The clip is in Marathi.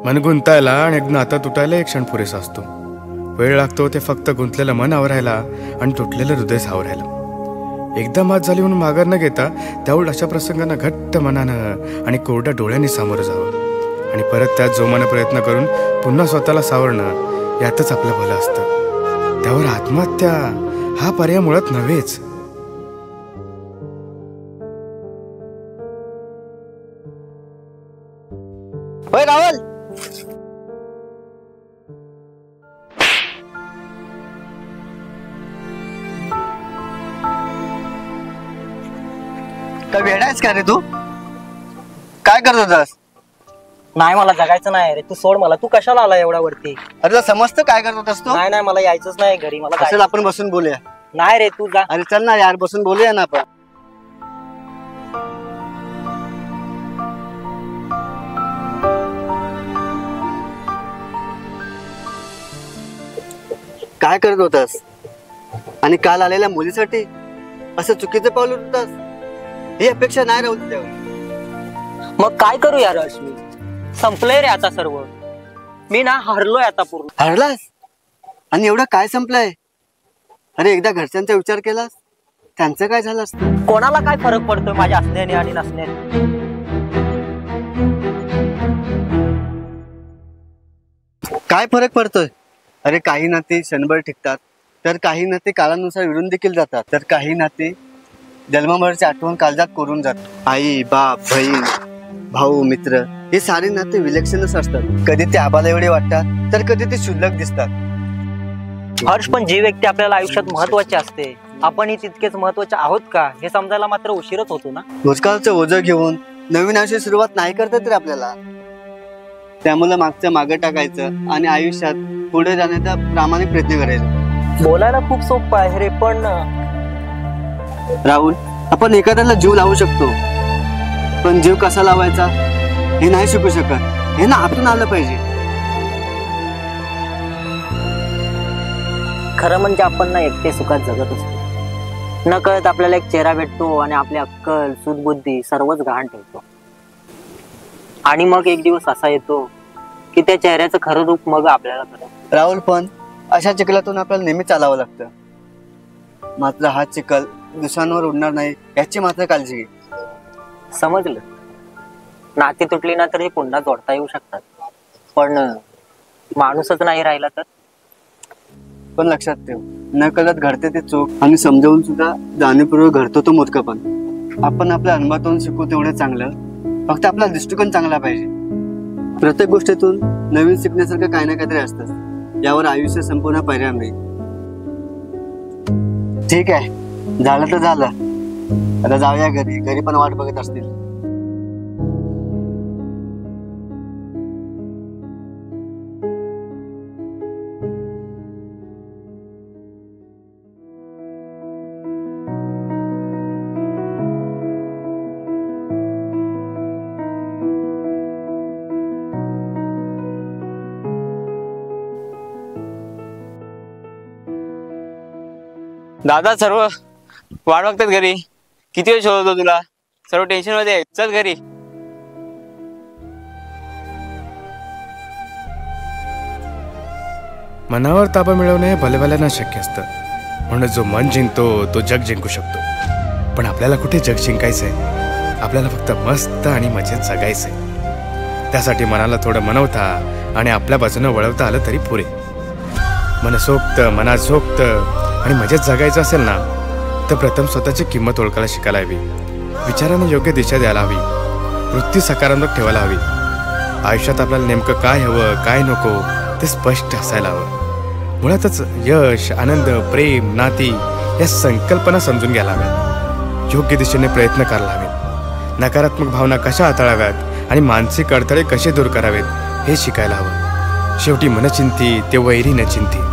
मन गुंतायला आणि एक नातं तुटायला एक क्षण पुरेसा असतो. वेळ लागतो ते फक्त गुंतलेलं मन आवरायला आणि तुटलेलं हृदय सावरायला. एकदा मात झाली म्हणून माघार न घेता त्याउलट अशा प्रसंगांना घट्ट मनानं आणि कोरड्या डोळ्यांनी सामोरं जावं आणि परत त्यात जोमानं प्रयत्न करून पुन्हा स्वतःला सावरणं यातच आपलं भलं असतं. त्यावर आत्महत्या हा पर्याय मुळात नव्हेच. होय राहुल, काय वेडायस का रे तू? काय करत होतास? नाही, मला जगायचं नाही रे. तू सोड मला. तू कशाला आला एवढ्या वरती? अरे तुला समजतं काय करत होतास तू? नाही, मला यायचंच नाही घरी. मला चल आपण बसून बोलूया. नाही रे, तू जा. अरे चल ना यार, बसून बोलूया ना आपण. काय करत होतास? आणि काल आलेल्या मुलीसाठी असं चुकीचं पाऊल उचलतास? ही अपेक्षा नाही राहू तुझ्यावर. मग काय करू यार अश्विन? संपलंय रे आता सर्व. मी ना हरलोय आता पूर्ण. हरलास? आणि एवढं काय संपलंय? अरे एकदा घरच्यांचा विचार केलास? त्यांचं काय झालं असतं? कोणाला काय फरक पडतोय माझ्या असण्याने आणि नसण्याने? काय फरक पडतोय? अरे काही नाती क्षणभर टिकतात, तर काही नाते काळानुसार विरून देखील जातात, तर काही नाते जन्मभरची आठवण काळजात कोरून जातात. आई, बाप, बहीण, भाऊ, मित्र हे सारे नाते विलक्षणच असतात. कधी ते आबाला एवढे वाटतात, तर कधी ते क्षुल्लक दिसतात. हर्ष, पण जी व्यक्ती आपल्याला आयुष्यात महत्वाची असते, आपणही तितकेच महत्वाचे आहोत का हे समजायला मात्र उशीरच होतो ना. भूतकाळचं ओझं घेऊन नवीन आयुष्य सुरुवात नाही करता तर आपल्याला. त्यामुळे मागचं मागं टाकायचं आणि आयुष्यात पुढे जाण्याचा प्रामाणिक प्रयत्न करायचा. बोलायला खूप सोपं आहे रे, पण राहुल, आपण एखाद्याला जीव लावू शकतो, पण जीव कसा लावायचा हे नाही शिकू शकत. हे ना आतून आलं पाहिजे. खरं म्हणजे आपण ना एकटे सुखात जगत असतो. न कळत आपल्याला एक चेहरा भेटतो आणि आपली अक्कल, सुदबुद्धी सर्वच गहाण ठेवतो. आणि मग एक दिवस असा येतो की त्या चेहऱ्याचं खरं रूप मग आपल्याला कळतं. राहुल, पण अशा चिखलातून आपल्याला नेहमी चालावं लागतं. मात्र हा चिखल दुसऱ्यांवर उडणार नाही याची मात्र काळजी घे. समजलं? नाती तुटली ना तरी पुन्हा जोडता येऊ शकतात, पण माणूसच नाही राहिला तर. पण लक्षात ठेव, न कळत घडते ते चूक आणि समजावून सुद्धा जाणीवपूर्वक घडतो तो मोजकपण. आपण आपल्या अनुभवातून शिकू तेवढं चांगलं, फक्त आपला दृष्टिकोन चांगला पाहिजे. प्रत्येक गोष्टीतून नवीन शिकण्यासारखं काही ना काहीतरी असतं. यावर आयुष्य संपूर्ण परिणाम नाही. ठीक आहे, झालं तर झालं. आता जाऊया घरी. घरी पण वाट बघत असतील. दादा, सर्व वाट बघतात घरी. किती वेळ शोधतो तुला? सर्व टेन्शन मध्ये आहे. चल घरी. मनावर ताबा मिळवणे भलेभल्यांना शक्य असतं. म्हणून जो मन जिंकतो तो जग जिंकू शकतो. पण आपल्याला कुठे जग जिंकायचंय? आपल्याला फक्त मस्त आणि मजेत जगायचंय. त्यासाठी मनाला थोडं मनवता आणि आपल्या बाजूनं वळवता आलं तरी पुरे. मनसोक्त, मनात झोक्त आणि मजेत जगायचं असेल ना, तर प्रथम स्वतःची किंमत ओळखायला शिकायला हवी. विचारांना योग्य दिशा द्यायला हवी. वृत्ती सकारात्मक ठेवायला हवी. आयुष्यात आपल्याला नेमकं काय हवं, काय नको ते स्पष्ट असायला हवं. मुळातच यश, आनंद, प्रेम, नाती या संकल्पना समजून घ्यायला हव्यात. योग्य दिशेने प्रयत्न करायला हवेत. नकारात्मक भावना कशा हाताळाव्यात आणि मानसिक अडथळे कसे दूर करावेत हे शिकायला हवं. शेवटी मनचिंती ते वैरी न चिंती.